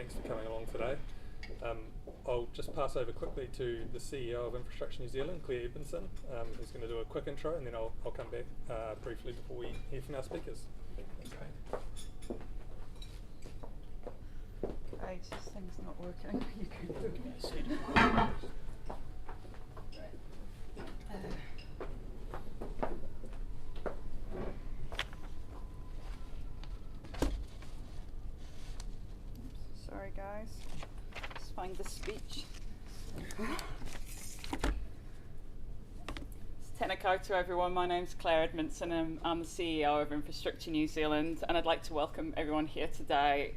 thanks for coming along today. I'll just pass over quickly to the CEO of Infrastructure New Zealand, Claire Edmondson, who's going to do a quick intro, and then I'll come back briefly before we hear from our speakers. Okay. Right, this thing's not working. You can give me a seat. Sorry guys, let's find the speech. Tēnā koutou everyone, my name's Claire Edmondson and I'm the CEO of Infrastructure New Zealand, and I'd like to welcome everyone here today.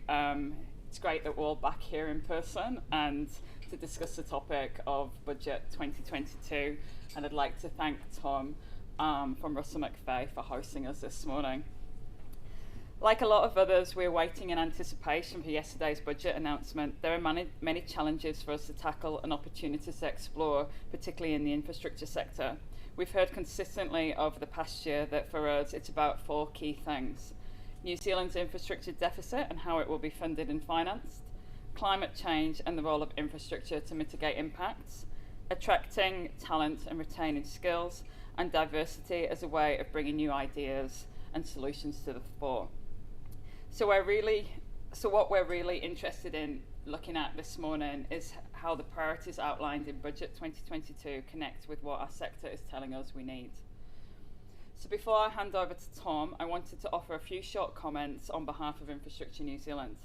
It's great that we're all back here in person and to discuss the topic of Budget 2022, and I'd like to thank Tom from Russell McVeigh for hosting us this morning. Like a lot of others, we're waiting in anticipation for yesterday's budget announcement. There are many challenges for us to tackle and opportunities to explore, particularly in the infrastructure sector. We've heard consistently over the past year that for us it's about four key things: New Zealand's infrastructure deficit and how it will be funded and financed, climate change and the role of infrastructure to mitigate impacts, attracting talent and retaining skills, and diversity as a way of bringing new ideas and solutions to the fore. So what we're really interested in looking at this morning is how the priorities outlined in Budget 2022 connect with what our sector is telling us we need. So before I hand over to Tom, I wanted to offer a few short comments on behalf of Infrastructure New Zealand.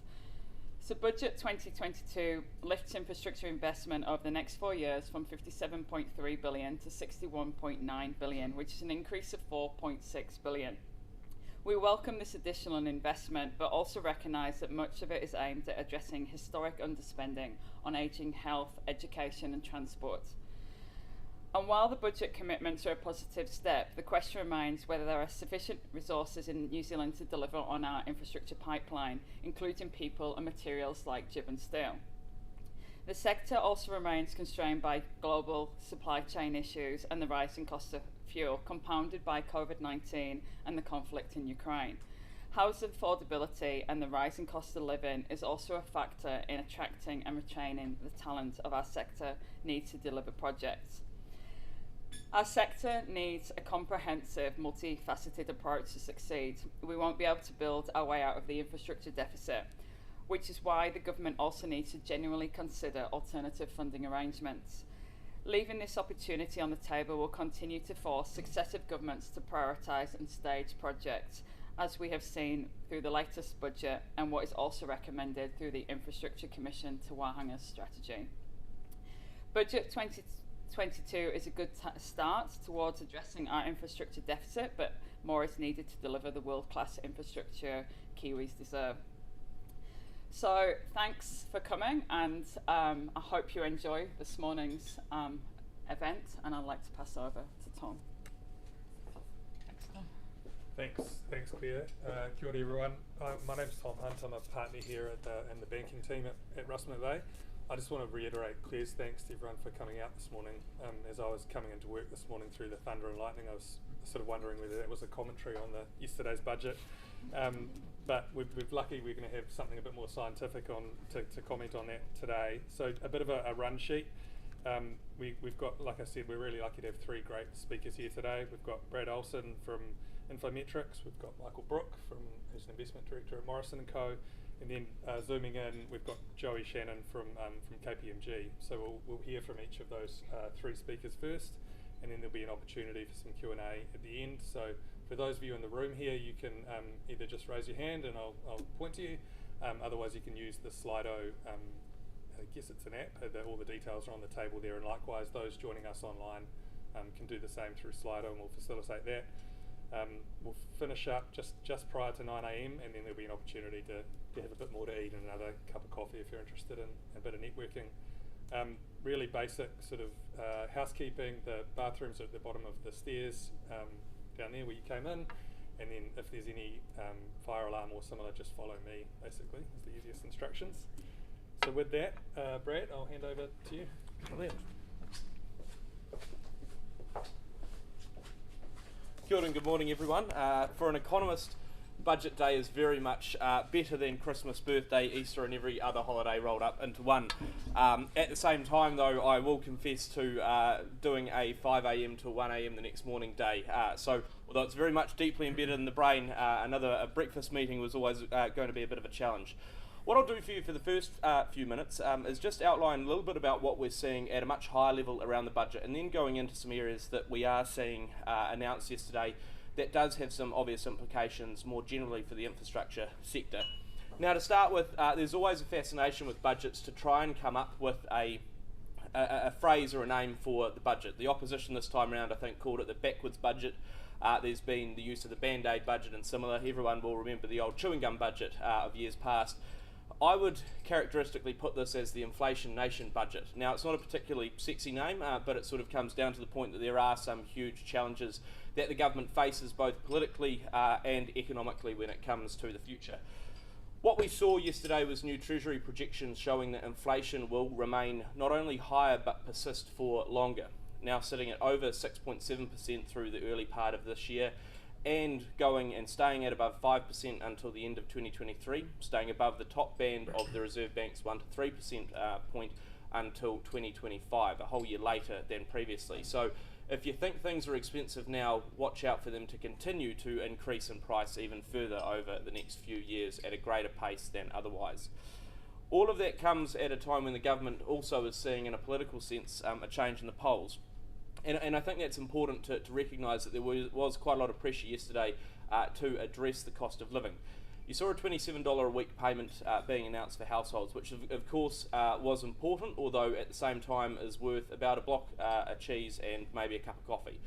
So Budget 2022 lifts infrastructure investment over the next 4 years from 57.3 billion to 61.9 billion, which is an increase of 4.6 billion. We welcome this additional investment, but also recognise that much of it is aimed at addressing historic underspending on ageing health, education and transport. And while the budget commitments are a positive step, the question remains whether there are sufficient resources in New Zealand to deliver on our infrastructure pipeline, including people and materials like jib and steel. The sector also remains constrained by global supply chain issues and the rising cost of fuel, compounded by COVID-19 and the conflict in Ukraine. House affordability and the rising cost of living is also a factor in attracting and retaining the talent of our sector needs to deliver projects. Our sector needs a comprehensive, multifaceted approach to succeed. We won't be able to build our way out of the infrastructure deficit, which is why the government also needs to genuinely consider alternative funding arrangements. Leaving this opportunity on the table will continue to force successive governments to prioritise and stage projects, as we have seen through the latest budget and what is also recommended through the Infrastructure Commission Te Wahanga's strategy. Budget 2022 is a good start towards addressing our infrastructure deficit, but more is needed to deliver the world-class infrastructure Kiwis deserve. So thanks for coming, and I hope you enjoy this morning's event, and I'd like to pass over to Tom. Thanks, Tom. Thanks Claire. Kia ora everyone. My name's Tom Hunt. I'm a partner here in the banking team at Russell McVeigh. I just want to reiterate Claire's thanks to everyone for coming out this morning. As I was coming into work this morning through the thunder and lightning, I was sort of wondering whether that was a commentary on yesterday's budget. But we're lucky we're going to have something a bit more scientific to comment on that today. So a bit of a run sheet. We've got, like I said, we're really lucky to have three great speakers here today. We've got Brad Olsen from Infometrics, we've got Michael Brook who's an investment director at Morrison & Co. And then zooming in, we've got Joey Shannon from KPMG. So we'll hear from each of those three speakers first, and then there'll be an opportunity for some Q&A at the end. So for those of you in the room here, you can either just raise your hand and I'll point to you. Otherwise, you can use the Slido. I guess it's an app. All the details are on the table there, and likewise, those joining us online can do the same through Slido, and we'll facilitate that. We'll finish up just prior to 9 a.m, and then there'll be an opportunity to have a bit more to eat and another cup of coffee if you're interested in a bit of networking. Really basic sort of housekeeping. The bathrooms are at the bottom of the stairs down there where you came in, and then if there's any fire alarm or similar, just follow me, basically, is the easiest instructions. So with that, Brad, I'll hand over to you. Brilliant. Kia ora and good morning everyone. For an economist, Budget day is very much better than Christmas, birthday, Easter and every other holiday rolled up into one. At the same time though, I will confess to doing a 5 a.m. to 1 a.m. the next morning day. So although it's very much deeply embedded in the brain, a breakfast meeting was always going to be a bit of a challenge. What I'll do for you for the first few minutes is just outline a little bit about what we're seeing at a much higher level around the budget, and then going into some areas that we are seeing announced yesterday that does have some obvious implications more generally for the infrastructure sector. Now to start with, there's always a fascination with budgets to try and come up with a phrase or a name for the budget. The opposition this time around I think called it the backwards budget. There's been the use of the band-aid budget and similar. Everyone will remember the old chewing gum budget of years past. I would characteristically put this as the inflation nation budget. Now it's not a particularly sexy name, but it sort of comes down to the point that there are some huge challenges that the government faces both politically and economically when it comes to the future. What we saw yesterday was new Treasury projections showing that inflation will remain not only higher but persist for longer, now sitting at over 6.7% through the early part of this year, and going and staying at above 5% until the end of 2023, staying above the top band of the Reserve Bank's 1 to 3% point until 2025, a whole year later than previously. So if you think things are expensive now, watch out for them to continue to increase in price even further over the next few years at a greater pace than otherwise. All of that comes at a time when the government also is seeing, in a political sense, a change in the polls. And I think that's important to recognise that there was quite a lot of pressure yesterday to address the cost of living. You saw a $27 a week payment being announced for households, which of course was important, although at the same time is worth about a block of cheese and maybe a cup of coffee.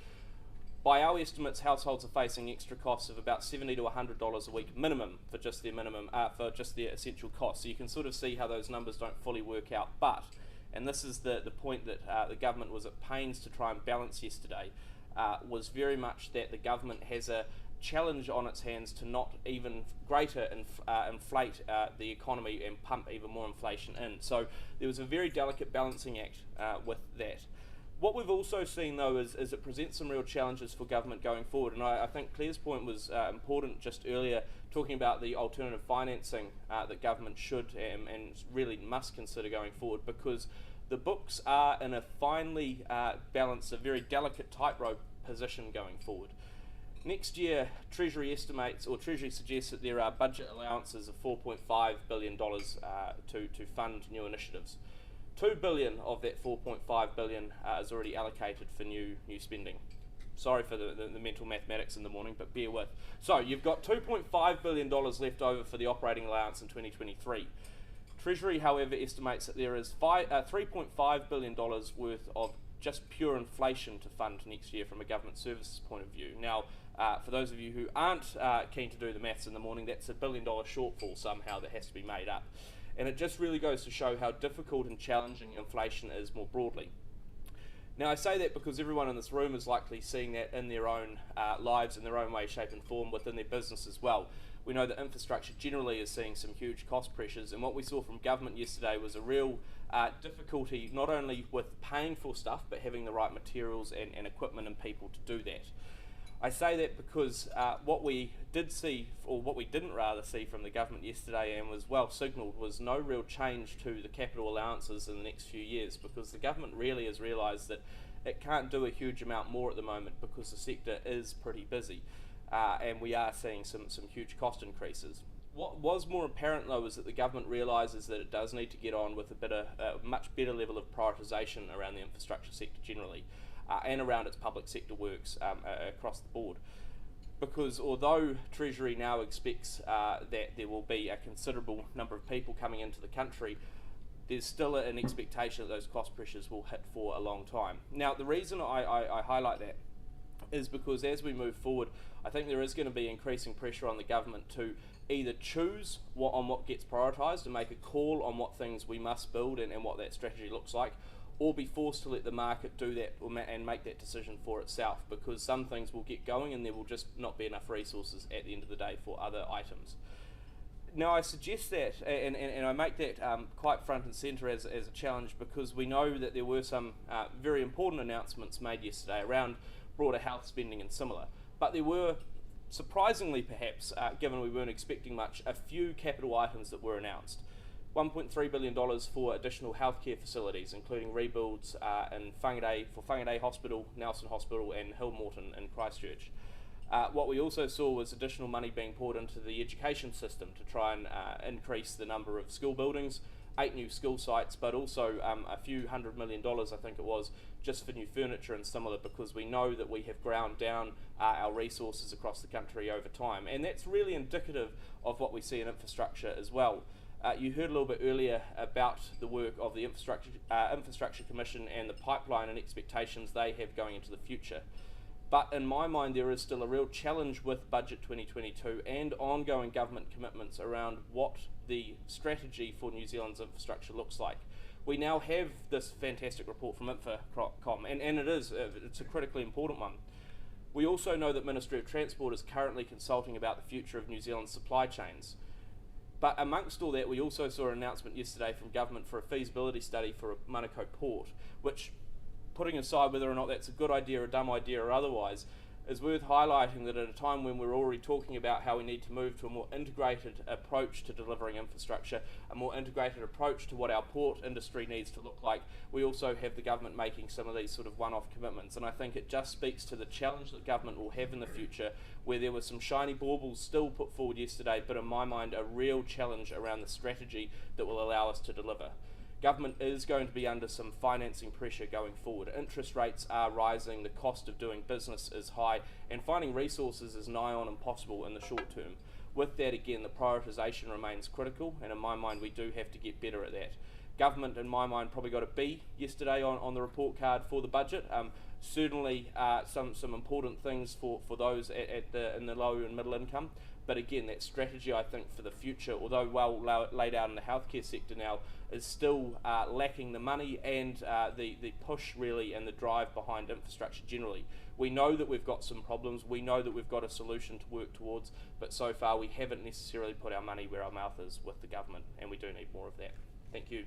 By our estimates, households are facing extra costs of about $70 to $100 a week minimum for just their essential costs. So you can sort of see how those numbers don't fully work out. But, and this is the point that the government was at pains to try and balance yesterday, was very much that the government has a challenge on its hands to not even greater inflate the economy and pump even more inflation in. So there was a very delicate balancing act with that. What we've also seen though is it presents some real challenges for government going forward, and I think Claire's point was important just earlier, talking about the alternative financing that government should and really must consider going forward, because the books are in a finely balanced, a very delicate tightrope position going forward. Next year, Treasury estimates, or Treasury suggests that there are budget allowances of $4.5 billion to fund new initiatives. $2 billion of that $4.5 billion is already allocated for new spending. Sorry for the mental mathematics in the morning, but bear with. So you've got $2.5 billion left over for the operating allowance in 2023. Treasury, however, estimates that there is $3.5 billion worth of just pure inflation to fund next year from a government services point of view. Now, for those of you who aren't keen to do the maths in the morning, that's $1 billion shortfall somehow that has to be made up. And it just really goes to show how difficult and challenging inflation is more broadly. Now I say that because everyone in this room is likely seeing that in their own lives, in their own way, shape and form, within their business as well. We know that infrastructure generally is seeing some huge cost pressures, and what we saw from government yesterday was a real difficulty not only with paying for stuff, but having the right materials and equipment and people to do that. I say that because what we did see, or what we didn't rather see from the government yesterday, and was well signalled, was no real change to the capital allowances in the next few years, because the government really has realised that it can't do a huge amount more at the moment because the sector is pretty busy, and we are seeing some huge cost increases. What was more apparent though is that the government realises that it does need to get on with a much better level of prioritisation around the infrastructure sector generally. And around its public sector works across the board. Because although Treasury now expects that there will be a considerable number of people coming into the country, there's still an expectation that those cost pressures will hit for a long time. Now the reason I highlight that is because as we move forward, I think there is going to be increasing pressure on the government to either choose on what gets prioritised and make a call on what things we must build and what that strategy looks like, or be forced to let the market do that and make that decision for itself, because some things will get going and there will just not be enough resources at the end of the day for other items. Now I suggest that, and I make that quite front and centre as a challenge, because we know that there were some very important announcements made yesterday around broader health spending and similar, but there were surprisingly perhaps, given we weren't expecting much, a few capital items that were announced. $1.3 billion for additional healthcare facilities, including rebuilds in Whangarei Hospital, Nelson Hospital and Hill Morton in Christchurch. What we also saw was additional money being poured into the education system to try and increase the number of school buildings, 8 new school sites, but also a few $100 million, I think it was, just for new furniture and similar, because we know that we have ground down our resources across the country over time. And that's really indicative of what we see in infrastructure as well. You heard a little bit earlier about the work of the Infrastructure Commission and the pipeline and expectations they have going into the future. But in my mind, there is still a real challenge with Budget 2022 and ongoing government commitments around what the strategy for New Zealand's infrastructure looks like. We now have this fantastic report from Infocom, and it's a critically important one. We also know that Ministry of Transport is currently consulting about the future of New Zealand's supply chains. But amongst all that, we also saw an announcement yesterday from government for a feasibility study for a Manukau port, which, putting aside whether or not that's a good idea, a dumb idea or otherwise, is worth highlighting that at a time when we're already talking about how we need to move to a more integrated approach to delivering infrastructure, a more integrated approach to what our port industry needs to look like, we also have the government making some of these sort of one-off commitments. And I think it just speaks to the challenge that government will have in the future, where there were some shiny baubles still put forward yesterday, but in my mind a real challenge around the strategy that will allow us to deliver. Government is going to be under some financing pressure going forward. Interest rates are rising, the cost of doing business is high, and finding resources is nigh on impossible in the short term. With that, again, the prioritisation remains critical, and in my mind we do have to get better at that. Government, in my mind, probably got a B yesterday on the report card for the budget. Certainly some important things for those in the low and middle income. But again, that strategy, I think, for the future, although well laid out in the healthcare sector now, is still lacking the money and the push really and the drive behind infrastructure generally. We know that we've got some problems, we know that we've got a solution to work towards, but so far we haven't necessarily put our money where our mouth is with the government, and we do need more of that. Thank you.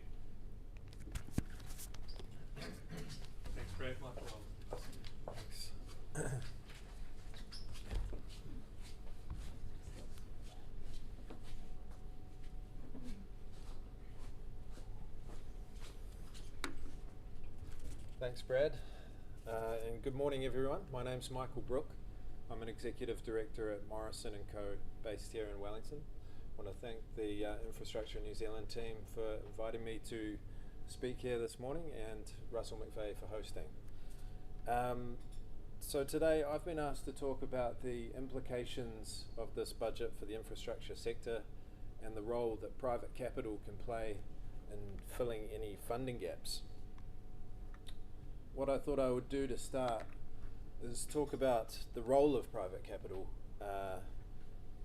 Thanks, Brad. Michael. Thanks. Thanks, Brad, and good morning, everyone. My name's Michael Brook. I'm an Executive Director at Morrison & Co, based here in Wellington. I want to thank the Infrastructure New Zealand team for inviting me to speak here this morning, and Russell McVeigh for hosting. So today I've been asked to talk about the implications of this budget for the infrastructure sector and the role that private capital can play in filling any funding gaps. What I thought I would do to start is talk about the role of private capital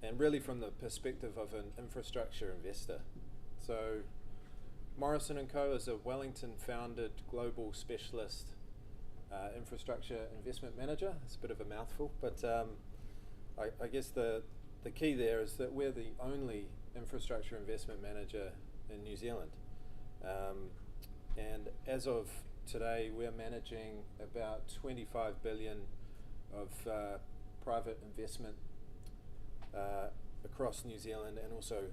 and really from the perspective of an infrastructure investor. So Morrison & Co is a Wellington-founded global specialist infrastructure investment manager. It's a bit of a mouthful, but I guess the key there is that we're the only infrastructure investment manager in New Zealand. And as of today, we're managing about 25 billion of private investment across New Zealand and also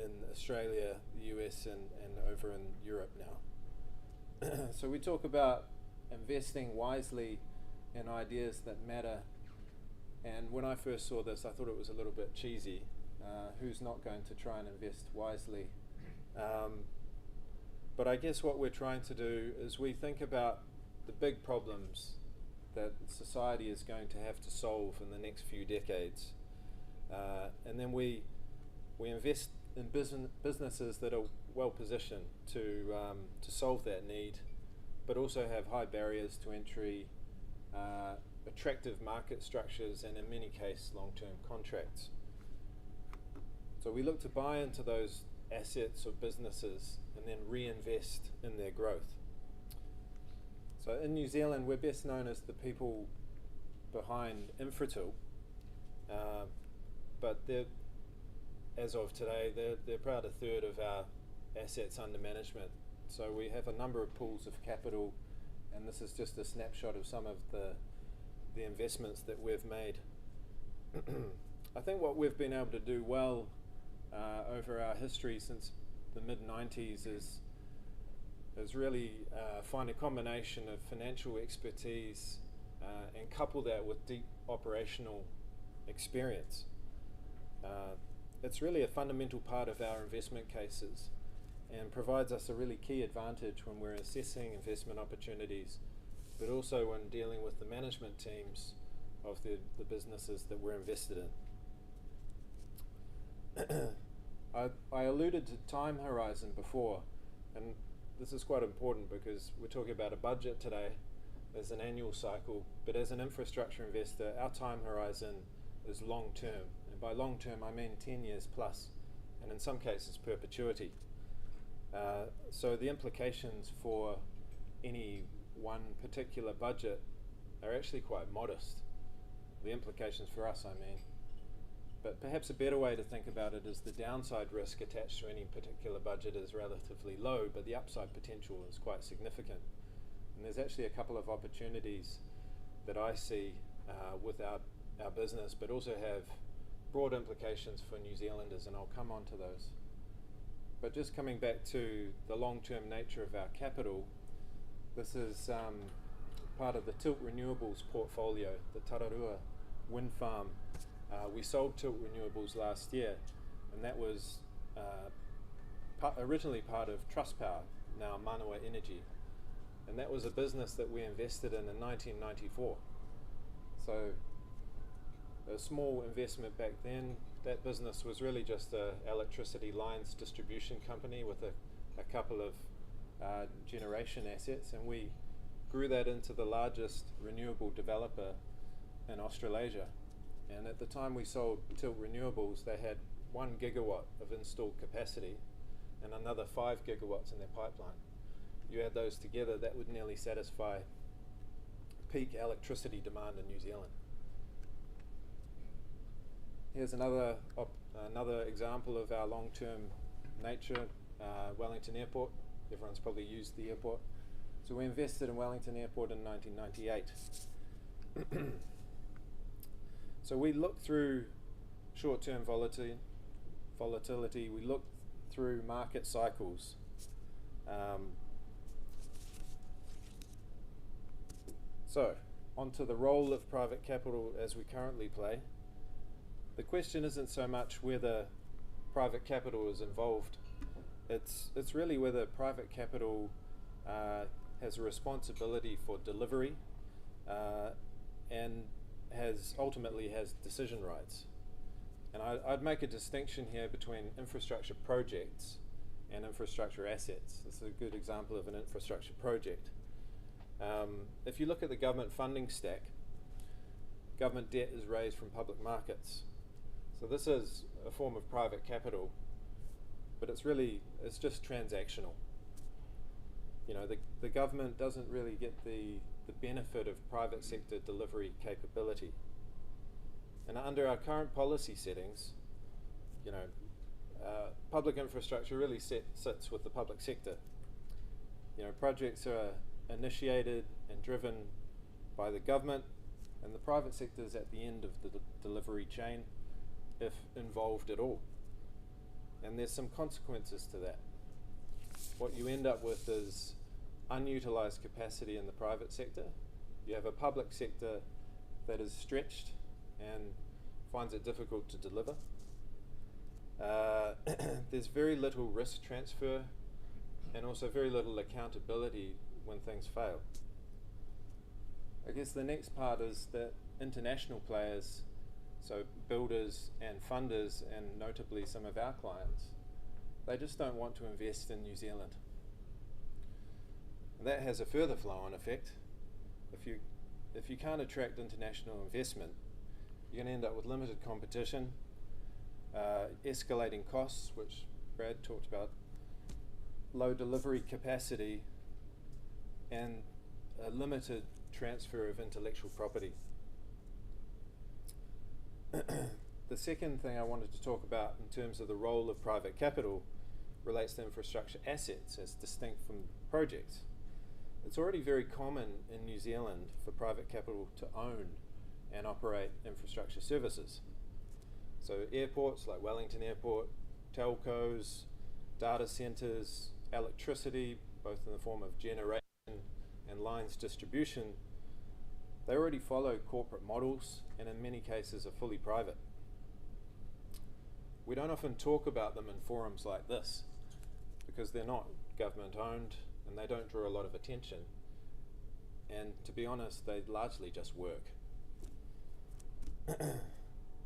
in Australia, the US, and over in Europe now. So we talk about investing wisely in ideas that matter. And when I first saw this, I thought it was a little bit cheesy. Who's not going to try and invest wisely? But I guess what we're trying to do is we think about the big problems that society is going to have to solve in the next few decades. And then we invest in businesses that are well positioned to solve that need, but also have high barriers to entry, attractive market structures, and in many cases long-term contracts. So we look to buy into those assets or businesses and then reinvest in their growth. So in New Zealand, we're best known as the people behind Infratil, but as of today, they're about a third of our assets under management. So we have a number of pools of capital, and this is just a snapshot of some of the investments that we've made. I think what we've been able to do well over our history since the mid-90s is really find a combination of financial expertise and couple that with deep operational experience. It's really a fundamental part of our investment cases and provides us a really key advantage when we're assessing investment opportunities, but also when dealing with the management teams of the businesses that we're invested in. I alluded to time horizon before, and this is quite important because we're talking about a budget today as an annual cycle, but as an infrastructure investor, our time horizon is long term. And by long term, I mean 10 years plus, and in some cases perpetuity. So the implications for any one particular budget are actually quite modest. The implications for us, I mean. But perhaps a better way to think about it is the downside risk attached to any particular budget is relatively low, but the upside potential is quite significant. And there's actually a couple of opportunities that I see with our business, but also have broad implications for New Zealanders, and I'll come on to those. But just coming back to the long-term nature of our capital, this is part of the Tilt Renewables portfolio, the Tararua wind farm. We sold Tilt Renewables last year, and that was originally part of Trustpower, now Manawa Energy. And that was a business that we invested in 1994. So a small investment back then. That business was really just a electricity lines distribution company with a couple of generation assets, and we grew that into the largest renewable developer in Australasia. And at the time we sold Tilt Renewables, they had 1 gigawatt of installed capacity and another 5 gigawatts in their pipeline. You add those together, that would nearly satisfy peak electricity demand in New Zealand. Here's another example of our long-term nature, Wellington Airport. Everyone's probably used the airport. So we invested in Wellington Airport in 1998. So we look through short-term volatility, we look through market cycles. So, onto the role of private capital as we currently play. The question isn't so much whether private capital is involved. It's really whether private capital has a responsibility for delivery and ultimately has decision rights. And I'd make a distinction here between infrastructure projects and infrastructure assets. This is a good example of an infrastructure project. If you look at the government funding stack, government debt is raised from public markets. So this is a form of private capital, but it's just transactional. You know, the government doesn't really get the benefit of private sector delivery capability. And under our current policy settings, you know, public infrastructure really sits with the public sector. You know, projects are initiated and driven by the government, and the private sector is at the end of the delivery chain, if involved at all. And there's some consequences to that. What you end up with is unutilized capacity in the private sector. You have a public sector that is stretched and finds it difficult to deliver. There's very little risk transfer and also very little accountability when things fail. I guess the next part is that international players, so builders and funders, and notably some of our clients, they just don't want to invest in New Zealand. And that has a further flow-on effect. If you can't attract international investment, you're going to end up with limited competition, escalating costs, which Brad talked about, low delivery capacity, and a limited transfer of intellectual property. The second thing I wanted to talk about in terms of the role of private capital relates to infrastructure assets as distinct from projects. It's already very common in New Zealand for private capital to own and operate infrastructure services. So airports like Wellington Airport, telcos, data centres, electricity, both in the form of generation and lines distribution, they already follow corporate models and in many cases are fully private. We don't often talk about them in forums like this because they're not government owned and they don't draw a lot of attention. And to be honest, they largely just work.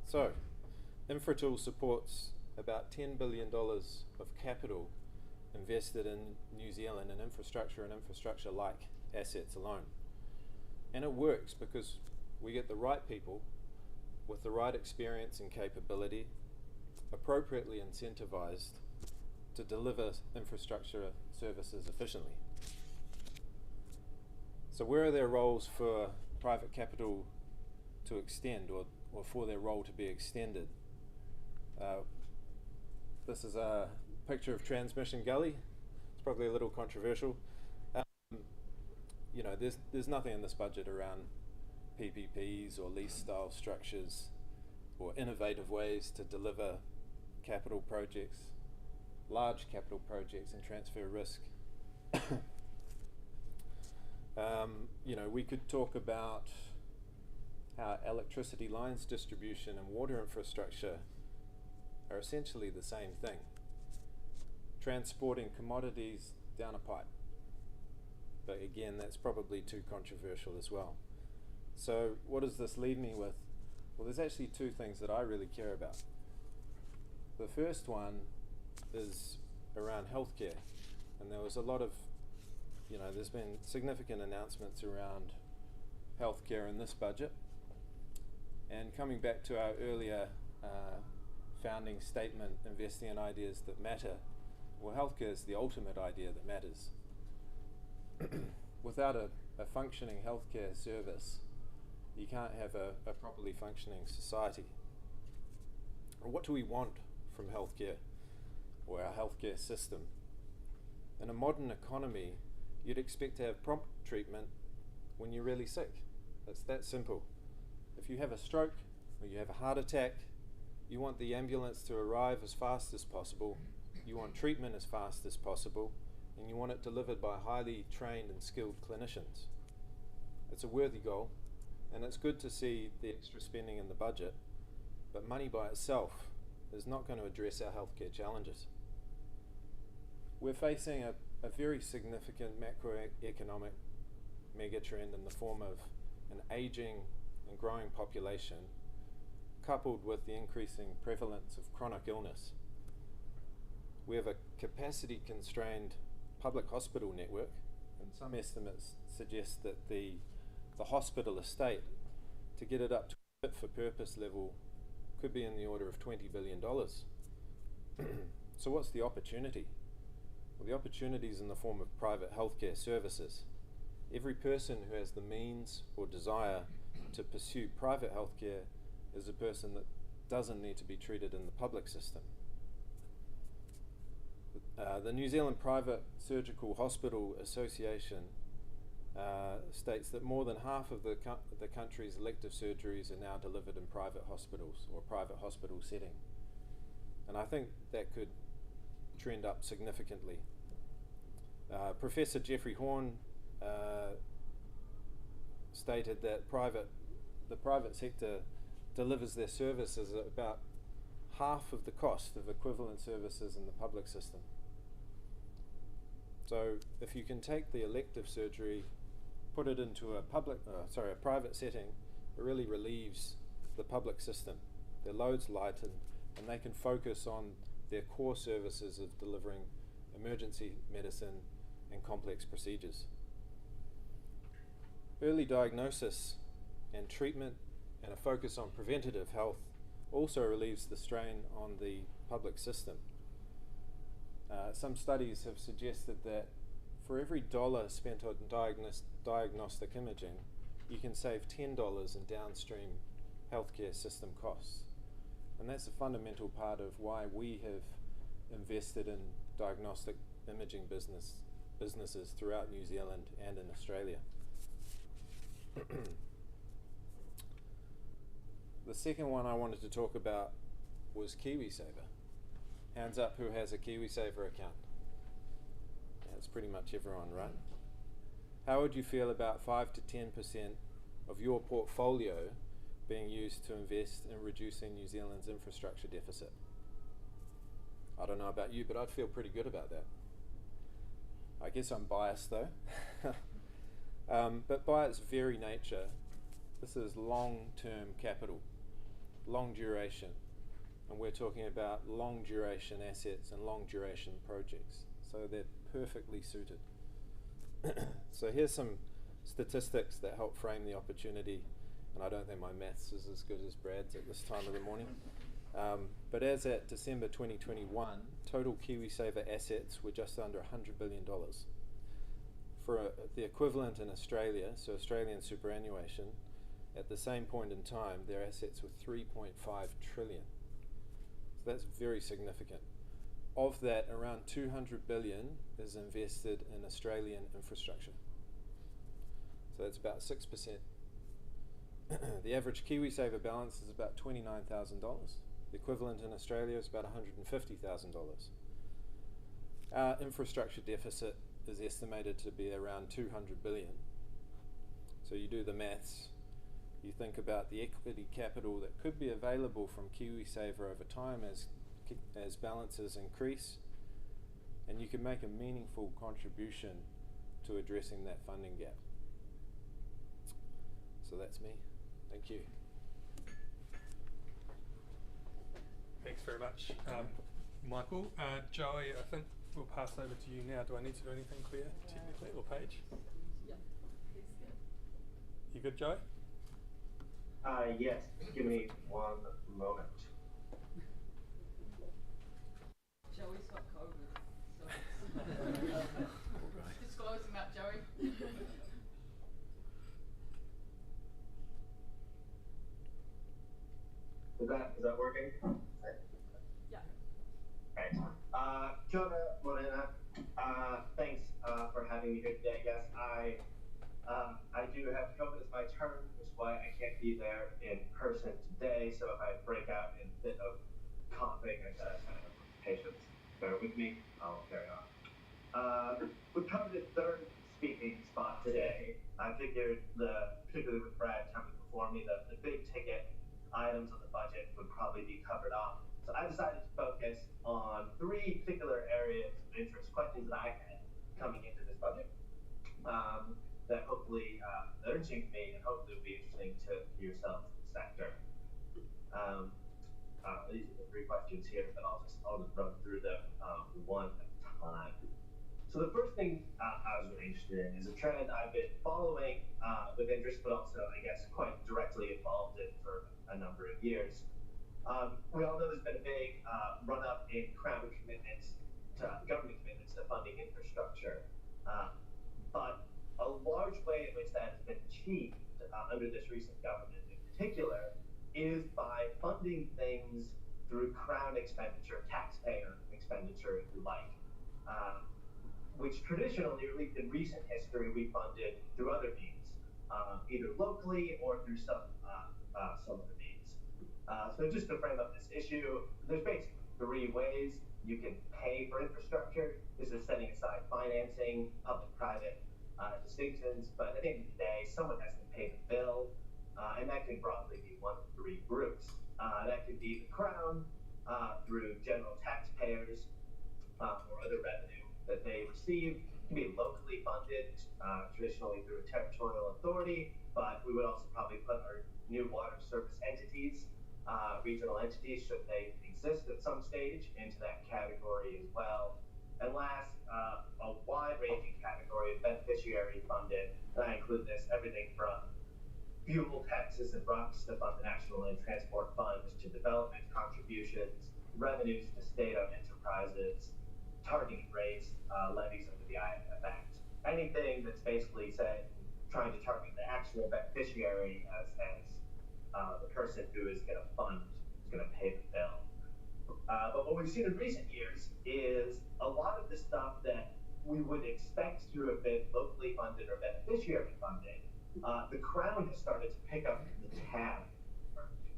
So, Infratil supports about $10 billion of capital invested in New Zealand in infrastructure and infrastructure-like assets alone. And it works because we get the right people with the right experience and capability, appropriately incentivized to deliver infrastructure services efficiently. So where are there roles for private capital to extend or for their role to be extended? This is a picture of Transmission Gully. It's probably a little controversial. You know, there's nothing in this budget around PPPs or lease style structures or innovative ways to deliver capital projects, large capital projects, and transfer risk. You know, we could talk about how electricity lines distribution and water infrastructure are essentially the same thing, transporting commodities down a pipe. But again, that's probably too controversial as well. So what does this leave me with? Well, there's actually two things that I really care about. The first one is around healthcare, and there was a lot of, you know, there's been significant announcements around healthcare in this budget. And coming back to our earlier founding statement, investing in ideas that matter, well, healthcare is the ultimate idea that matters. Without a functioning healthcare service, you can't have a properly functioning society. What do we want from healthcare or our healthcare system? In a modern economy, you'd expect to have prompt treatment when you're really sick. It's that simple. If you have a stroke or you have a heart attack, you want the ambulance to arrive as fast as possible, you want treatment as fast as possible, and you want it delivered by highly trained and skilled clinicians. It's a worthy goal, and it's good to see the extra spending in the budget, but money by itself is not going to address our healthcare challenges. We're facing a very significant macroeconomic megatrend in the form of an aging and growing population, coupled with the increasing prevalence of chronic illness. We have a capacity-constrained public hospital network, and some estimates suggest that the hospital estate, to get it up to fit-for-purpose level, could be in the order of $20 billion. So what's the opportunity? Well, the opportunity is in the form of private healthcare services. Every person who has the means or desire to pursue private healthcare is a person that doesn't need to be treated in the public system. The New Zealand Private Surgical Hospital Association states that more than half of the country's elective surgeries are now delivered in private hospitals or private hospital setting. And I think that could trend up significantly. Professor Jeffrey Horn stated that the private sector delivers their services at about half of the cost of equivalent services in the public system. So if you can take the elective surgery, put it into a private setting, it really relieves the public system. Their loads lighten, and they can focus on their core services of delivering emergency medicine and complex procedures. Early diagnosis and treatment and a focus on preventative health also relieves the strain on the public system. Some studies have suggested that for every dollar spent on diagnostic imaging, you can save $10 in downstream healthcare system costs. And that's a fundamental part of why we have invested in diagnostic imaging businesses throughout New Zealand and in Australia. The second one I wanted to talk about was Kiwisaver. Hands up who has a Kiwisaver account. That's pretty much everyone, right? How would you feel about 5 to 10% of your portfolio being used to invest in reducing New Zealand's infrastructure deficit? I don't know about you, but I'd feel pretty good about that. I guess I'm biased though. But by its very nature, this is long-term capital, long duration. And we're talking about long duration assets and long duration projects. So they're perfectly suited. So here's some statistics that help frame the opportunity. And I don't think my maths is as good as Brad's at this time of the morning. But as at December 2021, total Kiwisaver assets were just under $100 billion. For the equivalent in Australia, so Australian superannuation, at the same point in time, their assets were 3.5 trillion. So that's very significant. Of that, around 200 billion is invested in Australian infrastructure. So that's about 6%. The average Kiwisaver balance is about $29,000. The equivalent in Australia is about $150,000. Our infrastructure deficit is estimated to be around 200 billion. So you do the maths, you think about the equity capital that could be available from Kiwisaver over time as balances increase, and you can make a meaningful contribution to addressing that funding gap. So that's me. Thank you. Thanks very much, Michael. Joey, I think we'll pass over to you now. Do I need to do anything clear, technically, or Paige? Yeah, he's good. You good, Joey? Yes, give me one moment. Joey's got COVID, so disclosing that, Joey. Is that working? Yeah. Right. Kia ora, Morena. Thanks for having me here today. Yes, I do have COVID as my turn, which is why I can't be there in person today. So if I break out in a bit of coughing, patience, bear with me. I'll carry on. We've covered the third speaking spot today. I figured, particularly with Brad coming before me, the big ticket items on the budget would probably be covered off. So I decided to focus on three particular areas of interest, questions that I had coming into this budget, that hopefully that are interesting to me and hopefully will be interesting to yourself in the sector. These are the three questions here, but I'll just run through them one at a time. So the first thing I was really interested in is a trend I've been following with interest, but also, I guess, quite directly involved in for a number of years. We all know there's been a big run-up in Crown commitments, government commitments to funding infrastructure. But a large way in which that has been achieved under this recent government in particular is by funding things through Crown expenditure, taxpayer expenditure, if you like, which traditionally, or at least in recent history, we funded through other means, either locally or through some other means. So just to frame up this issue, there's basically three ways you can pay for infrastructure. This is setting aside financing, public-private distinctions, but at the end of the day, someone has to pay the bill, and that can broadly be one of three groups. That could be the Crown through general taxpayers or other revenue that they receive. It can be locally funded, traditionally through a territorial authority, but we would also probably put our new water service entities, regional entities, should they exist at some stage, into that category as well. And last, a wide-ranging category of beneficiary funded, and I include this everything from fuel taxes and RUCs to fund the National Land Transport Fund to development contributions, revenues to state-owned enterprises, targeted rates, levies under the IMF Act. Anything that's basically trying to target the actual beneficiary as the person who is going to fund, is going to pay the bill. But what we've seen in recent years is a lot of the stuff that we would expect to have been locally funded or beneficiary funded, the Crown has started to pick up the tab.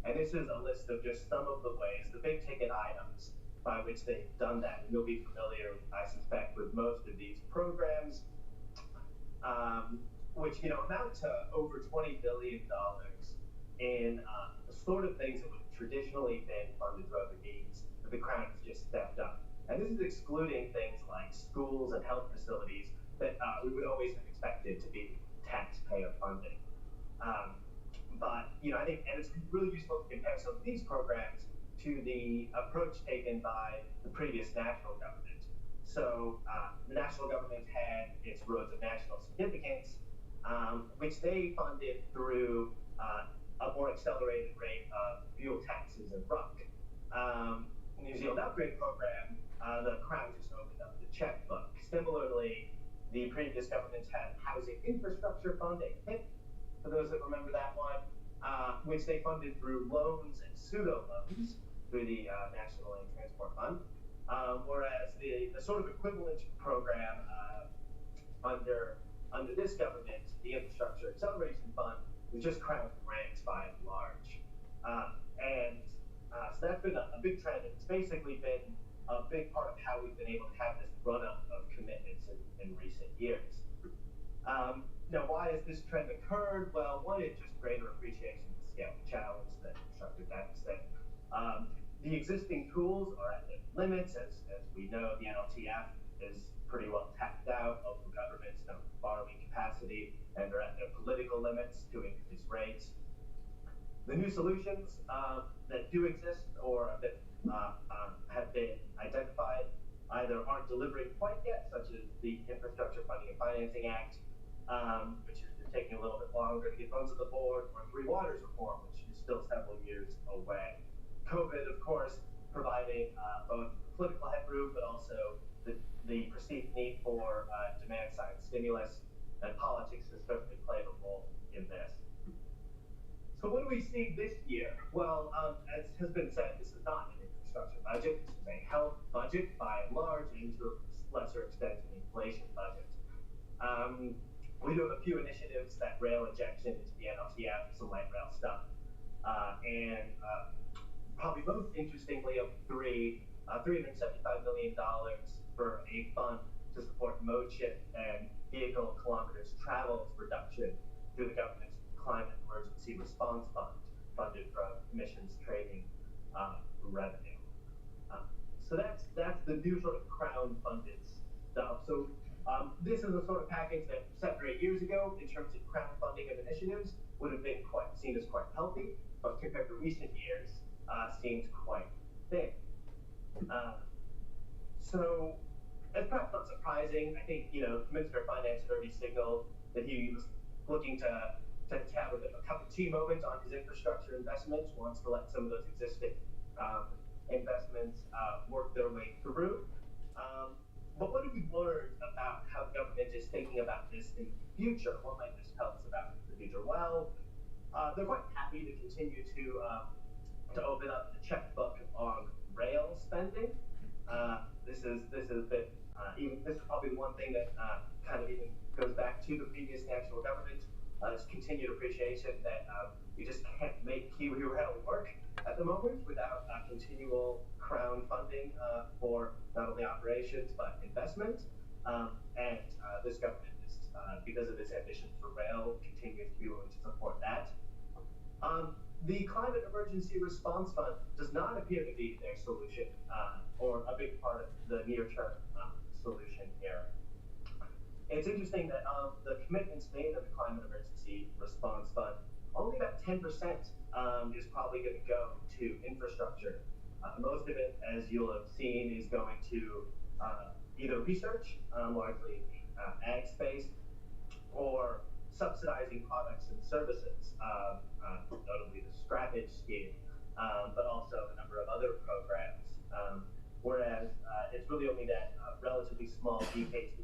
And And this is a list of just some of the ways, the big ticket items by which they've done that. And you'll be familiar, I suspect, with most of these programs, which amount to over $20 billion in the sort of things that would have traditionally been funded through other means that the Crown has just stepped up. And this is excluding things like schools and health facilities that we would always have expected to be taxpayer funded. But I think, and it's really useful to compare some of these programs to the approach taken by the previous national government. So the national government had its roads of national significance, which they funded through a more accelerated rate of fuel taxes and RUC. New Zealand Upgrade Program, the Crown just opened up the checkbook. Similarly, the previous governments had Housing Infrastructure Fund, a HIP, for those that remember that one, which they funded through loans and pseudo-loans through the National Land Transport Fund. Whereas the sort of equivalent program under this government, the Infrastructure Acceleration Fund, was just Crown grants by and large. So that's been a big trend. It's basically been a big part of how we've been able to have this run-up of commitments in recent years. Now, why has this trend occurred? Well, one is just greater appreciation of the scale of the challenge that infrastructure deficit. The existing tools are at their limits. As we know, the NLTF is pretty well tapped out. Local governments don't have borrowing capacity and are at their political limits to increase rates. The new solutions that do exist or that have been identified either aren't delivering quite yet, such as the Infrastructure Funding and Financing Act, which is taking a little bit longer to get votes on the board, or Three Waters reform, which is still several years away. COVID, of course, providing both political headroom, but also the perceived need for demand-side stimulus, and politics has certainly played a role in this. So what do we see this year? Well, as has been said, this is not an infrastructure budget. This is a health budget by and large, and to a lesser extent, an inflation budget. We do have a few initiatives that rail injection into the NLTF, some light rail stuff, and probably most interestingly of three, $375 million for a fund to support mode shift and vehicle kilometers traveled reduction through the government's Climate Emergency Response Fund, funded from emissions trading revenue. So that's the new sort of Crown-funded stuff. So this is a sort of package that 7 or 8 years ago, in terms of Crown funding of initiatives, would have been seen as quite healthy, but compared to recent years, seems quite thin. So it's perhaps not surprising. I think the Minister of Finance had already signaled that he was looking to have a cup of tea moment on his infrastructure investments, wants to let some of those existing investments work their way through. But what have we learned about how government is thinking about this in the future? What might this tell us about the future? Well, they're quite happy to continue to open up the checkbook on rail spending. This has been this is probably one thing that kind of even goes back to the previous national government. This continued appreciation that we just can't make Kiwi Rail work at the moment without continual Crown funding for not only operations but investment. And this government is, because of its ambitions for rail, continues to be willing to support that. The Climate Emergency Response Fund does not appear to be their solution or a big part of the near-term solution here. It's interesting that the commitments made of the Climate Emergency Response Fund, only about 10% is probably going to go to infrastructure. Most of it, as you'll have seen, is going to either research, largely in the ag space, or subsidizing products and services, notably the scrappage scheme, but also a number of other programs. Whereas it's really only that relatively small DKC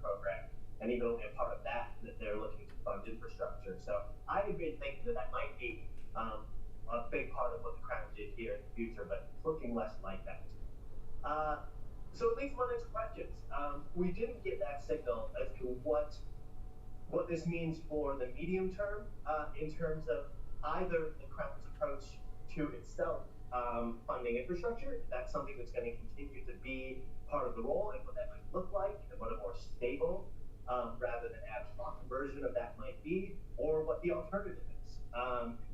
program, and even only a part of that they're looking to fund infrastructure. So I have been thinking that might be a big part of what the Crown did here in the future, but it's looking less like that. So it leads one into questions. We didn't get that signal as to what this means for the medium term in terms of either the Crown's approach to itself funding infrastructure. That's something that's going to continue to be part of the role, and what that might look like, and what a more stable rather than ad hoc version of that might be, or what the alternative is.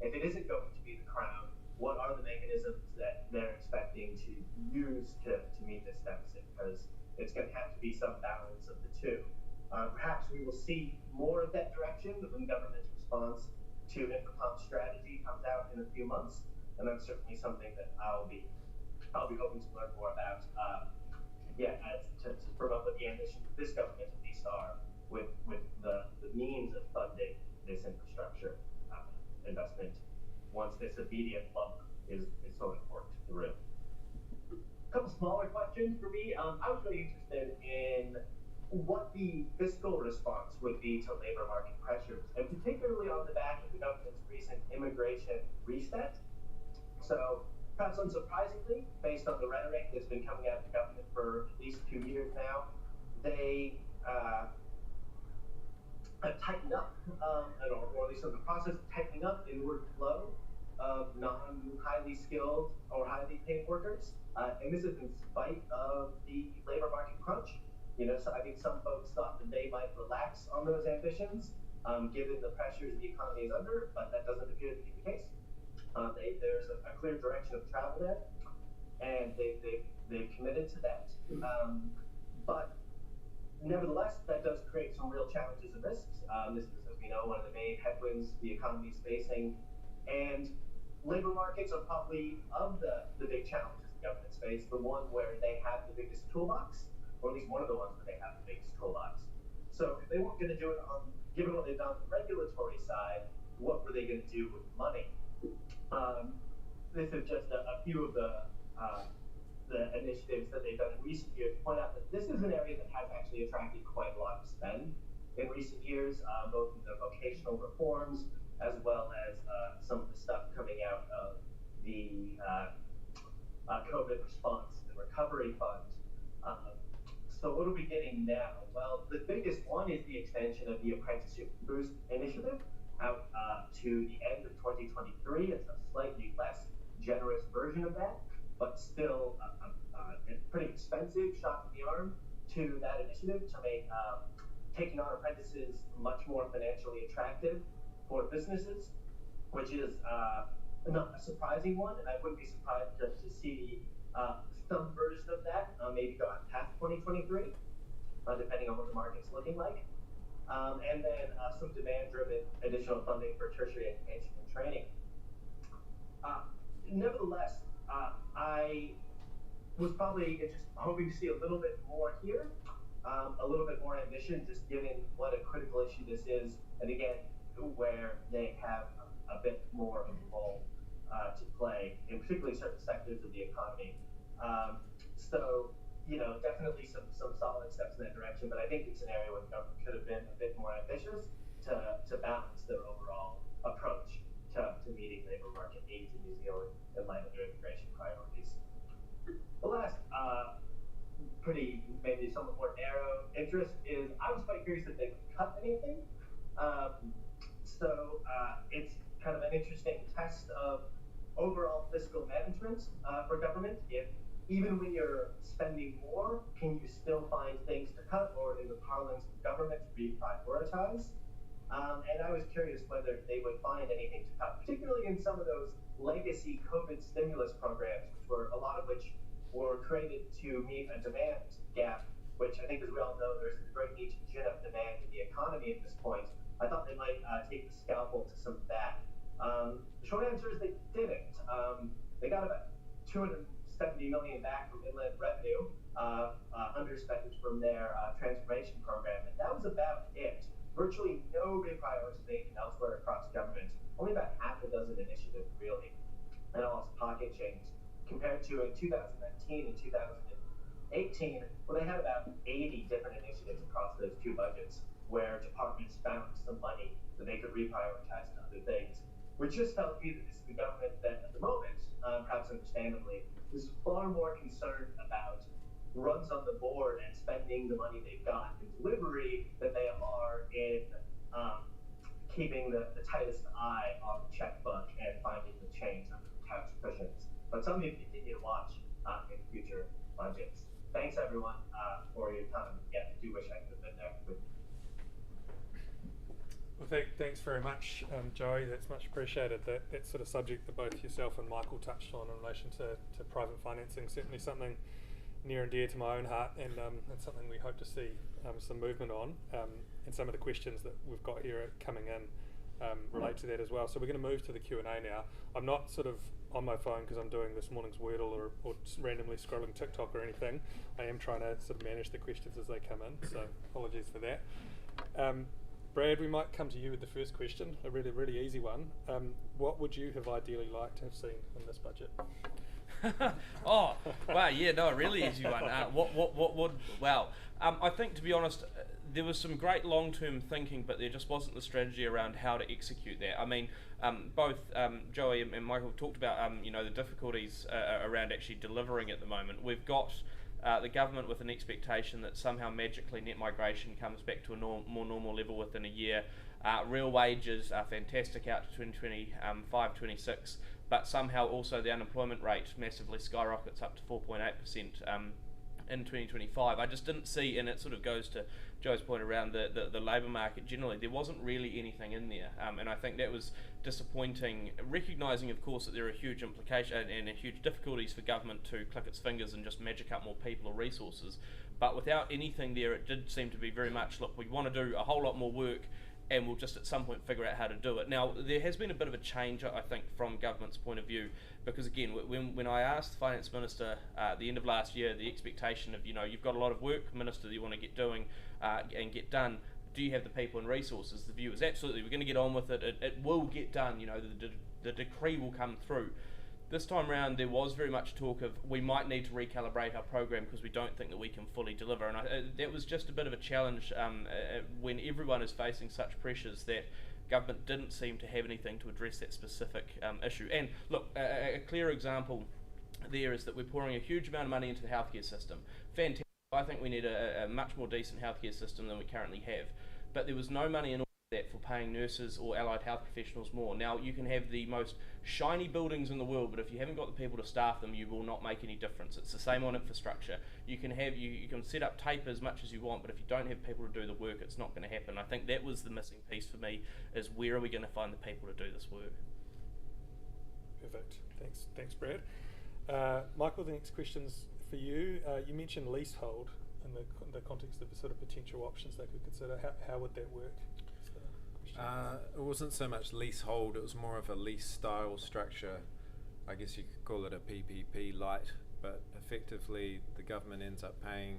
If it isn't going to be the crown, what are the mechanisms that they're expecting to use to meet this deficit? Because it's going to have to be some balance of the two. Perhaps we will see more of that direction when government's response to InfraComm's strategy comes out in a few months, and that's certainly something that I'll be hoping to learn more about. To promote what the ambitions of this government at least are with the means of funding this infrastructure investment once this immediate lump is sort of worked through. A couple smaller questions for me. I was really interested in what the fiscal response would be to labor market pressures, and particularly on the back of the government's recent immigration reset. So, perhaps unsurprisingly, based on the rhetoric that's been coming out of the government for at least 2 years now, they have tightened up, or at least in the process of tightening up the inward flow of non-highly skilled or highly paid workers. And this is in spite of the labor market crunch. So I think some folks thought that they might relax on those ambitions, given the pressures the economy is under, but that doesn't appear to be the case. There's a clear direction of travel there, and they've committed to that. But nevertheless, that does create some real challenges and risks. This is, as we know, one of the main headwinds the economy is facing, and labor markets are probably, of the big challenges the government's face, the one where they have the biggest toolbox, or at least one of the ones where they have the biggest toolbox. So if they weren't going to do it given what they've done on the regulatory side, what were they going to do with money? This is just a few of the initiatives that they've done in recent years. Point out that this is an area that has actually attracted quite a lot of spend in recent years, both in the vocational reforms as well as some of the stuff coming out of the COVID response and recovery fund. So what are we getting now? Well, the biggest one is the extension of the Apprenticeship Boost initiative out to the end of 2023. It's a slightly less generous version of that, but still a pretty expensive shot in the arm to that initiative to make taking on apprentices much more financially attractive for businesses, which is not a surprising one, and I wouldn't be surprised to see some version of that maybe go out past 2023, depending on what the market's looking like. And then some demand-driven additional funding for tertiary education and training. Nevertheless, I was probably just hoping to see a little bit more here, a little bit more ambition, just given what a critical issue this is, and again, where they have a bit more of a role to play, in particularly certain sectors of the economy. So, definitely some solid steps in that direction, but I think it's an area where the government could have been a bit more ambitious to balance their overall approach to meeting labor market needs in New Zealand in light of their immigration priorities. The last maybe somewhat more narrow interest is I was quite curious if they would cut anything. It's kind of an interesting test of overall fiscal management for government. If even when you're spending more, can you still find things to cut, or in the parlance of government, reprioritize? And I was curious whether they would find anything to cut, particularly in some of those legacy COVID stimulus programs, a lot of which were created to meet a demand gap, which I think, as we all know, there's a great need to gin up demand in the economy at this point. I thought they might take the scalpel to some of that. The short answer is they didn't. They got about $270 million back from inland revenue, underspent from their transformation program, and that was about it. Virtually no reprioritization elsewhere across government. Only about half a dozen initiatives, really, and almost pocket change, compared to in 2019 and 2018, well, they had about 80 different initiatives across those two budgets, where departments found some money that they could reprioritize to other things, which just tells me that this is the government that, at the moment, perhaps understandably, is far more concerned about runs on the board and spending the money they've got in delivery than they are in keeping the tightest eye on the checkbook and finding the change under the couch but something to continue to watch in future budgets. Thanks everyone for your time. Yeah, I do wish I could have been there with you. Well, thanks very much, Joey. That's much appreciated. That sort of subject that both yourself and Michael touched on in relation to private financing, certainly something near and dear to my own heart, and something we hope to see some movement on. And some of the questions that we've got here coming in relate to that as well. So we're going to move to the Q&A now. I'm not sort of on my phone because I'm doing this morning's Wordle or randomly scrolling TikTok or anything. I am trying to sort of manage the questions as they come in, so apologies for that. Brad, we might come to you with the first question, a really, really easy one. What would you have ideally liked to have seen in this budget? Oh, wow, yeah, no, a really easy one. What would, wow. I think, to be honest, there was some great long-term thinking, but there just wasn't the strategy around how to execute that. I mean, both Joey and Michael talked about, the difficulties around actually delivering at the moment. We've got the government with an expectation that somehow magically net migration comes back to a more normal level within a year. Real wages are fantastic out to 2025-26, but somehow also the unemployment rate massively skyrockets up to 4.8% in 2025. I just didn't see, and it sort of goes to Joe's point around the labour market generally, there wasn't really anything in there, and I think that was disappointing, recognising of course that there are huge implications and huge difficulties for government to click its fingers and just magic up more people or resources, but without anything there it did seem to be very much, look, we want to do a whole lot more work and we'll just at some point figure out how to do it. Now, there has been a bit of a change, I think, from government's point of view, because again, when I asked the Finance Minister at the end of last year, the expectation of, you've got a lot of work, Minister, that you want to get doing and get done, do you have the people and resources? The view is absolutely, we're going to get on with it, it will get done, the decree will come through. This time around, there was very much talk of we might need to recalibrate our program because we don't think that we can fully deliver, and that was just a bit of a challenge when everyone is facing such pressures that government didn't seem to have anything to address that specific issue. And look, a clear example there is that we're pouring a huge amount of money into the healthcare system. Fantastic. I think we need a much more decent healthcare system than we currently have, but there was no money in all that for paying nurses or allied health professionals more. Now, you can have the most shiny buildings in the world, but if you haven't got the people to staff them, you will not make any difference. It's the same on infrastructure. You can set up tape as much as you want, but if you don't have people to do the work, it's not going to happen. I think that was the missing piece for me, is where are we going to find the people to do this work? Perfect. Thanks, Brad. Michael, the next question's for you. You mentioned leasehold in the context of the sort of potential options they could consider. How would that work? It wasn't so much leasehold, it was more of a lease style structure. I guess you could call it a PPP light, but effectively the government ends up paying,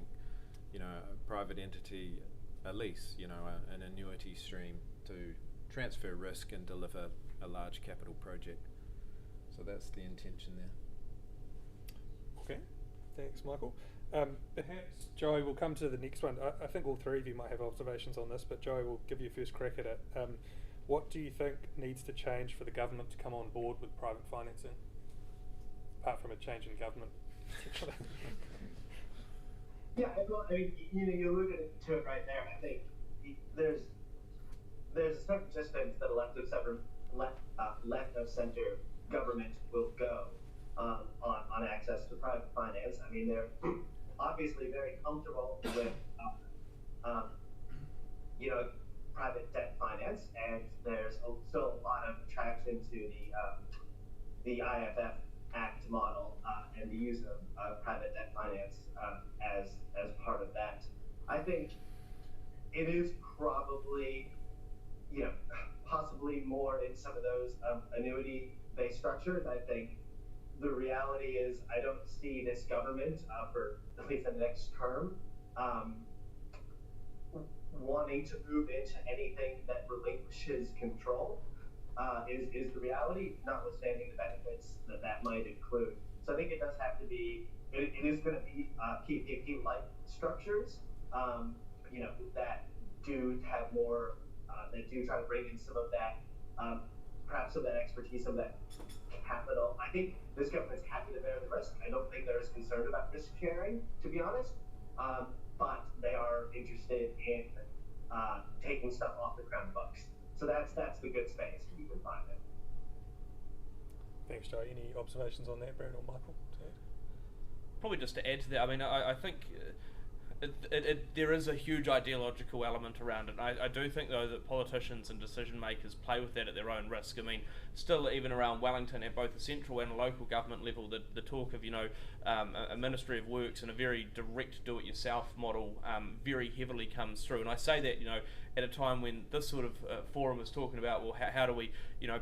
a private entity a lease, an annuity stream to transfer risk and deliver a large capital project. So that's the intention there. Okay, thanks, Michael. Perhaps Joey will come to the next one. I think all three of you might have observations on this, but Joey will give you first crack at it. What do you think needs to change for the government to come on board with private financing, apart from a change in government? Yeah, well, I mean, you alluded to it right there. I think there's a certain distance that a left of center government will go on access to private finance. I mean, they're obviously very comfortable with private debt finance, and there's still a lot of attraction to the IFF Act model and the use of private debt finance as part of that. I think it is probably possibly more in some of those annuity-based structures. I think the reality is I don't see this government for at least the next term wanting to move into anything that relinquishes control is the reality, notwithstanding the benefits that might include. So I think it does have to be, it is going to be PPP-like structures, that do have more, that do try to bring in some of that, perhaps some of that expertise, some of that capital. I think this government's happy to bear the risk. I don't think they're as concerned about risk sharing, to be honest, but they are interested in taking stuff off the Crown bucks. So that's the good space you can find it. Thanks, Joe. Any observations on that, Brad or Michael? To add? Probably just to add to that, I mean, I think there is a huge ideological element around it. I do think, though, that politicians and decision makers play with that at their own risk. I mean, still, even around Wellington, at both the central and local government level, the talk of, a Ministry of Works and a very direct do-it-yourself model very heavily comes through. And I say that, at a time when this sort of forum is talking about, well, how do we,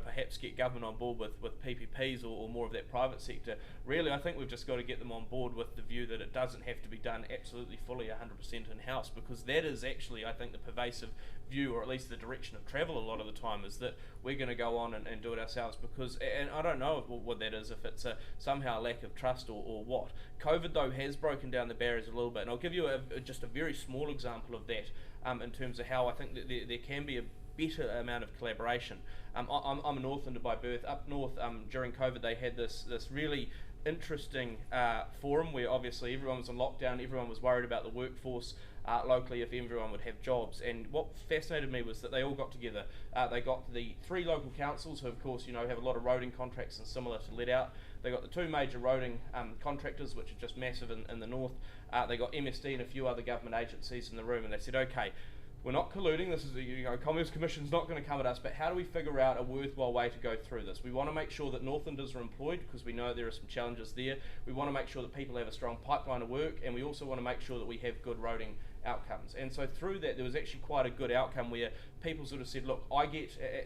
perhaps get government on board with PPPs or more of that private sector. Really, I think we've just got to get them on board with the view that it doesn't have to be done absolutely fully 100% in-house, because that is actually, I think, the pervasive view, or at least the direction of travel a lot of the time, is that we're going to go on and do it ourselves because, and I don't know what that is, if it's somehow a lack of trust or what. COVID, though, has broken down the barriers a little bit, and I'll give you just a very small example of that in terms of how I think that there can be a better amount of collaboration. I'm a Northlander by birth. Up north, during COVID, they had this really interesting forum where obviously everyone was on lockdown, everyone was worried about the workforce locally, if everyone would have jobs. And what fascinated me was that they all got together. They got the 3 local councils who, of course, have a lot of roading contracts and similar to let out. They got the 2 major roading contractors, which are just massive in the north. They got MSD and a few other government agencies in the room, and they said, okay, we're not colluding, this is Commerce Commission's not going to come at us, but how do we figure out a worthwhile way to go through this? We want to make sure that Northlanders are employed, because we know there are some challenges there. We want to make sure that people have a strong pipeline of work, and we also want to make sure that we have good roading outcomes. And so through that, there was actually quite a good outcome where people sort of said, look,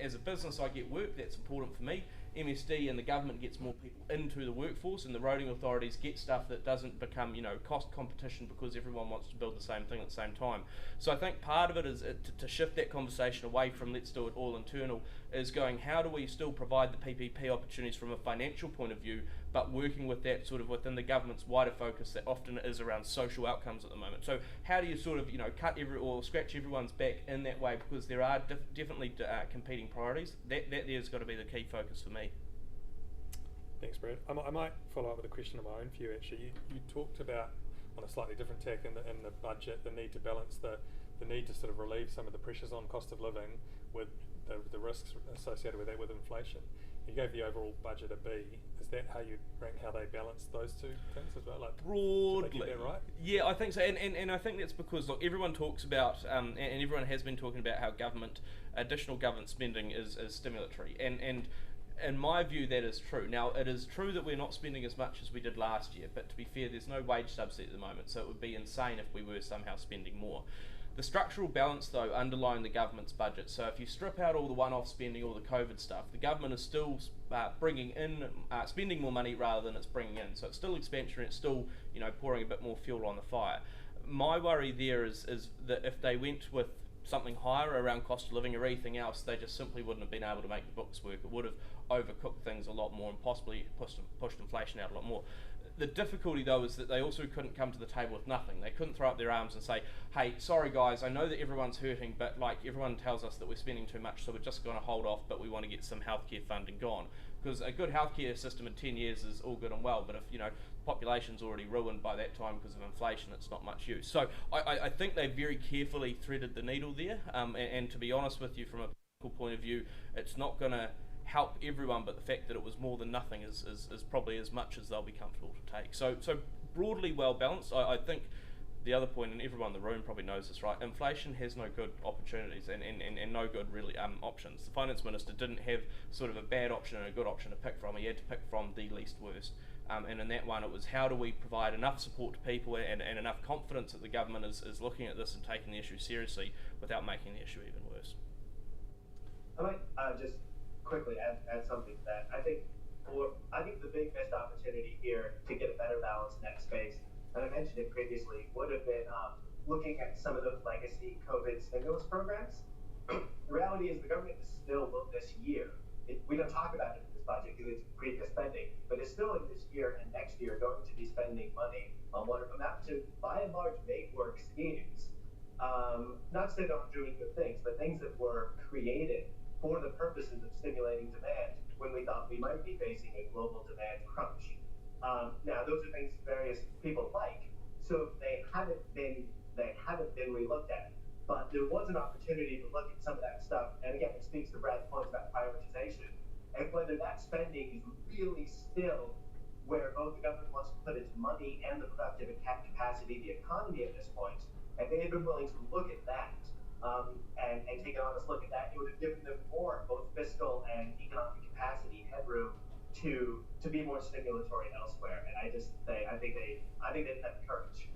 as a business, I get work, that's important for me. MSD and the government gets more people into the workforce, and the roading authorities get stuff that doesn't become, cost competition because everyone wants to build the same thing at the same time. So I think part of it is to shift that conversation away from let's do it all internal, is going, how do we still provide the PPP opportunities from a financial point of view, but working with that sort of within the government's wider focus that often is around social outcomes at the moment. So how do you sort of, cut or scratch everyone's back in that way, because there are definitely competing priorities. That there's got to be the key focus for me. Thanks, Brad. I might follow up with a question of my own for you, actually. You talked about, on a slightly different tack in the budget, the need to balance the need to sort of relieve some of the pressures on cost of living with the risks associated with that with inflation. You gave the overall budget a B. Is that how you rank how they balance those two things as well? Like, broadly, did they get that right? Yeah, I think so, and I think that's because, look, everyone talks about and everyone has been talking about how additional government spending is stimulatory, and in my view that is true. Now, it is true that we're not spending as much as we did last year, but to be fair, there's no wage subsidy at the moment, so it would be insane if we were somehow spending more. The structural balance, though, underlying the government's budget, so if you strip out all the one-off spending, all the COVID stuff, the government is still bringing in, spending more money rather than it's bringing in. So it's still expansionary, it's still, pouring a bit more fuel on the fire. My worry there is that if they went with something higher around cost of living or anything else, they just simply wouldn't have been able to make the books work. It would have overcooked things a lot more and possibly pushed inflation out a lot more. The difficulty, though, is that they also couldn't come to the table with nothing. They couldn't throw up their arms and say, hey, sorry guys, I know that everyone's hurting, but everyone tells us that we're spending too much, so we're just going to hold off, but we want to get some healthcare funding gone. Because a good healthcare system in 10 years is all good and well, but if, population's already ruined by that time because of inflation, it's not much use. So I think they very carefully threaded the needle there, and to be honest with you, from a political point of view, it's not going to help everyone, but the fact that it was more than nothing is probably as much as they'll be comfortable to take. So broadly well balanced. I think the other point, and everyone in the room probably knows this, right? Inflation has no good opportunities and no good really options. The finance minister didn't have sort of a bad option and a good option to pick from. He had to pick from the least worst. And in that one, it was how do we provide enough support to people and enough confidence that the government is looking at this and taking the issue seriously without making the issue even worse. I might just quickly add something to that. I think the big missed opportunity here to get a better balance in that space, and I mentioned it previously, would have been looking at some of those legacy COVID stimulus programs. The reality is the government is still this year. We don't talk about it in this budget because it's previous spending, but it's still in this year and next year going to be spending money on what amount to, by and large, make work schemes. Not to say they're not doing good things, but things that were created for the purposes of stimulating demand when we thought we might be facing a global demand crunch. Now, those are things various people like, so they haven't been relooked at. But there was an opportunity to look at some of that stuff, and again, it speaks to Brad's point about prioritization. and whether that spending is really still where both the government wants to put its money and the productive capacity of the economy at this point. And they had been willing to look at that and take an honest look at that. It would have given them more both fiscal and economic capacity headroom to be more stimulatory elsewhere. And I think they didn't have the courage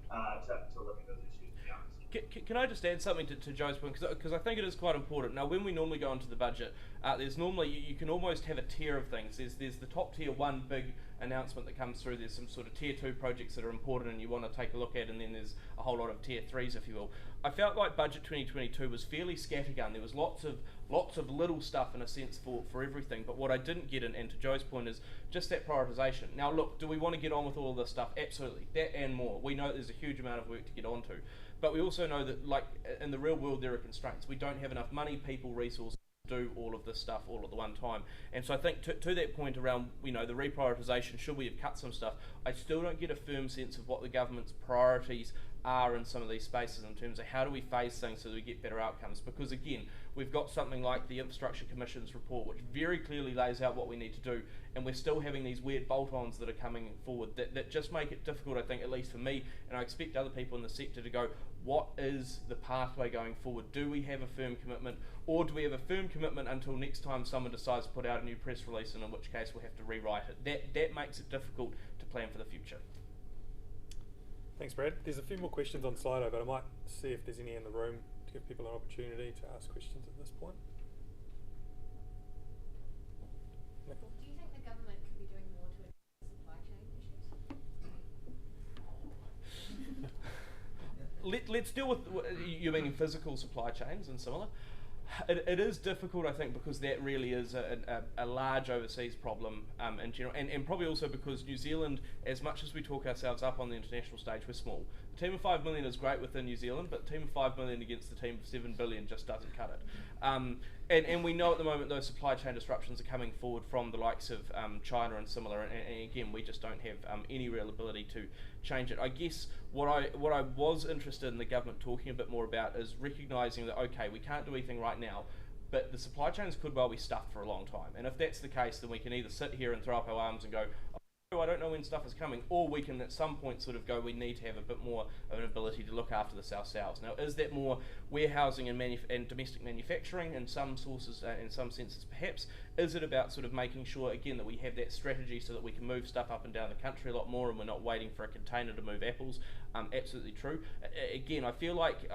to look at those issues, to be honest. Can I just add something to Joe's point, because I think it is quite important. Now, when we normally go into the budget, there's normally, you can almost have a tier of things. There's the top tier one big announcement that comes through. There's some sort of tier two projects that are important and you want to take a look at, and then there's a whole lot of tier threes, if you will. I felt like budget 2022 was fairly scattergun. There was lots of little stuff in a sense for everything, but what I didn't get in, and to Joe's point, is just that prioritisation. Now look, do we want to get on with all of this stuff? Absolutely, that and more. We know there's a huge amount of work to get onto, but we also know that, like, in the real world there are constraints. We don't have enough money, people, resources to do all of this stuff all at the one time. And so I think to that point around, the reprioritisation, should we have cut some stuff, I still don't get a firm sense of what the government's priorities are in some of these spaces in terms of how do we phase things so that we get better outcomes. Because again, we've got something like the Infrastructure Commission's report, which very clearly lays out what we need to do, and we're still having these weird bolt-ons that are coming forward that just make it difficult, I think, at least for me, and I expect other people in the sector to go, what is the pathway going forward? Do we have a firm commitment, or do we have a firm commitment until next time someone decides to put out a new press release, and in which case we'll have to rewrite it? That makes it difficult to plan for the future. Thanks, Brad. There's a few more questions on Slido, but I might see if there's any in the room to give people an opportunity to ask questions at this point. Nicole? Do you think the government could be doing more to address supply chain issues? Let's deal with, you mean physical supply chains and similar? It is difficult, I think, because that really is a large overseas problem in general, and probably also because New Zealand, as much as we talk ourselves up on the international stage, we're small. The team of 5 million is great within New Zealand, but the team of 5 million against the team of 7 billion just doesn't cut it. And we know at the moment those supply chain disruptions are coming forward from the likes of China and similar, and again, we just don't have any real ability to change it. I guess what I was interested in the government talking a bit more about is recognising that, okay, we can't do anything right now, but the supply chains could well be stuffed for a long time. And if that's the case, then we can either sit here and throw up our arms and go, oh, I don't know when stuff is coming, or we can at some point sort of go, we need to have a bit more of an ability to look after this ourselves. Now, is that more warehousing and domestic manufacturing in some sources, in some senses perhaps? Is it about sort of making sure, again, that we have that strategy so that we can move stuff up and down the country a lot more and we're not waiting for a container to move apples? Absolutely true. Again, I feel like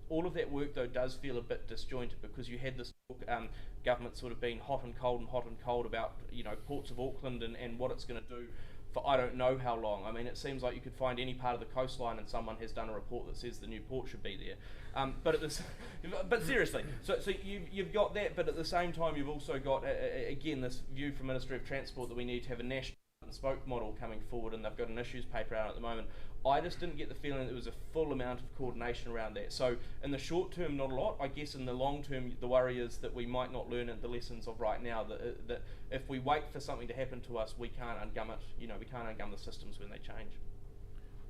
all of that work, though, does feel a bit disjointed, because you had this government sort of being hot and cold about, ports of Auckland and what it's going to do for I don't know how long. I mean, it seems like you could find any part of the coastline and someone has done a report that says the new port should be there. But seriously, so you've got that, but at the same time you've also got, again, this view from Ministry of Transport that we need to have a national spoke model coming forward, and they've got an issues paper out at the moment. I just didn't get the feeling that there was a full amount of coordination around that. So in the short term, not a lot. I guess in the long term, the worry is that we might not learn the lessons of right now, that if we wait for something to happen to us, we can't ungum it. We can't ungum the systems when they change.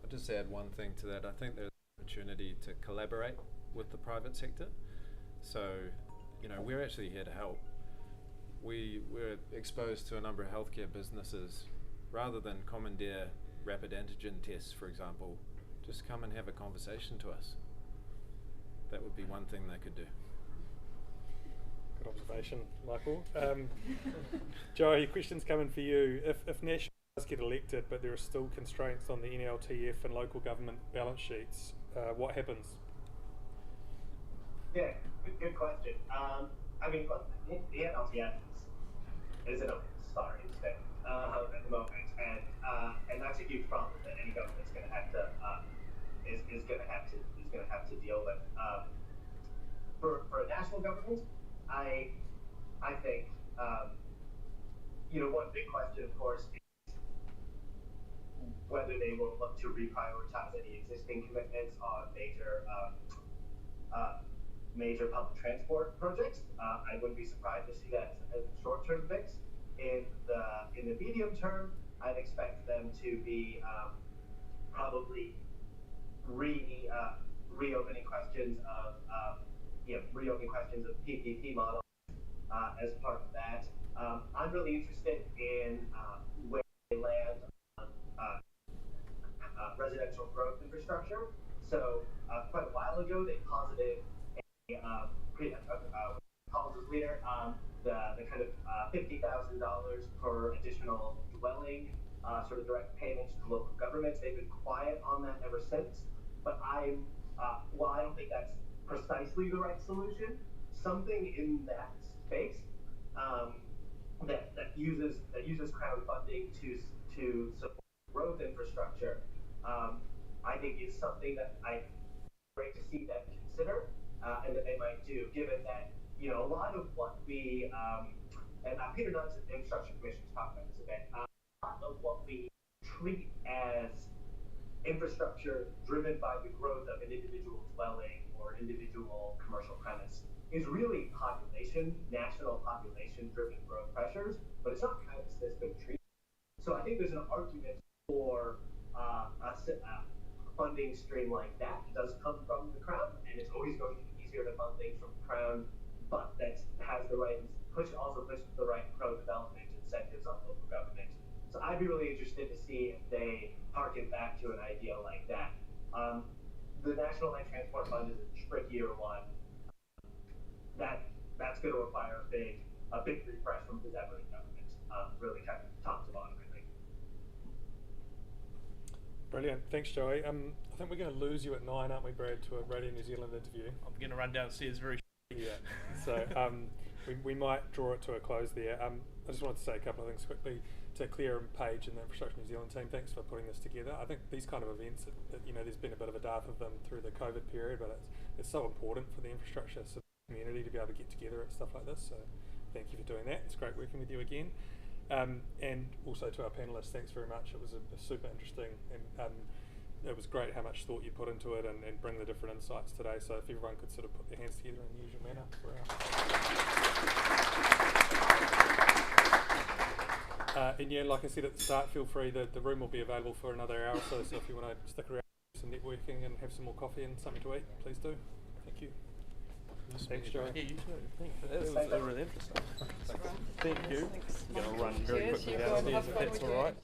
I'll just add one thing to that. I think there's an opportunity to collaborate with the private sector. So, we're actually here to help. We're exposed to a number of healthcare businesses. Rather than commandeer rapid antigen tests, for example, just come and have a conversation to us. That would be one thing they could do. Good observation, Michael. Joey, question's coming for you. If National does get elected, but there are still constraints on the NLTF and local government balance sheets, what happens? Yeah, good question. Look, the NLTF is in a sorry state at the moment, and that's a huge problem that any government's going to have to is going to have to deal with. For a national government, I think one big question, of course, is whether they will look to reprioritize any existing commitments on major public transport projects. I wouldn't be surprised to see that as a short-term fix. In the medium term, I'd expect them to be probably reopening questions of PPP models as part of that. I'm really interested in where they land on residential growth infrastructure. So quite a while ago, they posited Collins' leader, the kind of $50,000 per additional dwelling, sort of direct payments to local governments. They've been quiet on that ever since. But while I don't think that's precisely the right solution, something in that space that uses Crown funding to support growth infrastructure, I think is something that I great to see them consider and that they might do, given that a lot of what we and Peter Nunn's Infrastructure Commission talked about this a bit. A lot of what we treat as infrastructure driven by the growth of an individual dwelling or individual commercial premise is really national population-driven growth pressures, but it's not how it's been treated. So I think there's an argument for a funding stream like that. It does come from the Crown, and it's always going to be easier to fund things from the Crown, but that has the right also pushes the right pro-development incentives on local government. So I'd be really interested to see if they harken back to an idea like that. The National Land Transport Fund is a trickier one. That's going to require a big refresh from who's ever in government, really kind of top to bottom, I think. Brilliant, thanks Joey. I think we're going to lose you at 9, aren't we, Brad, to a Radio New Zealand interview? I'm going to run downstairs very Yeah, so we might draw it to a close there. I just wanted to say a couple of things quickly to Claire and Paige and the Infrastructure New Zealand team. Thanks for putting this together. I think these kind of events, there's been a bit of a dearth of them through the COVID period, but it's so important for the infrastructure community to be able to get together at stuff like this. So thank you for doing that. It's great working with you again. And also to our panellists, thanks very much. It was a super interesting and it was great how much thought you put into it and bring the different insights today. So if everyone could sort of put their hands together in the usual manner for and yeah, like I said at the start, feel free, the room will be available for another hour or so, so if you want to stick around, do some networking and have some more coffee and something to eat, please do. Thank you. Thanks, Joey. Yeah, you too. That was really interesting. Thank you. I'm going to run very quickly downstairs if that's all right.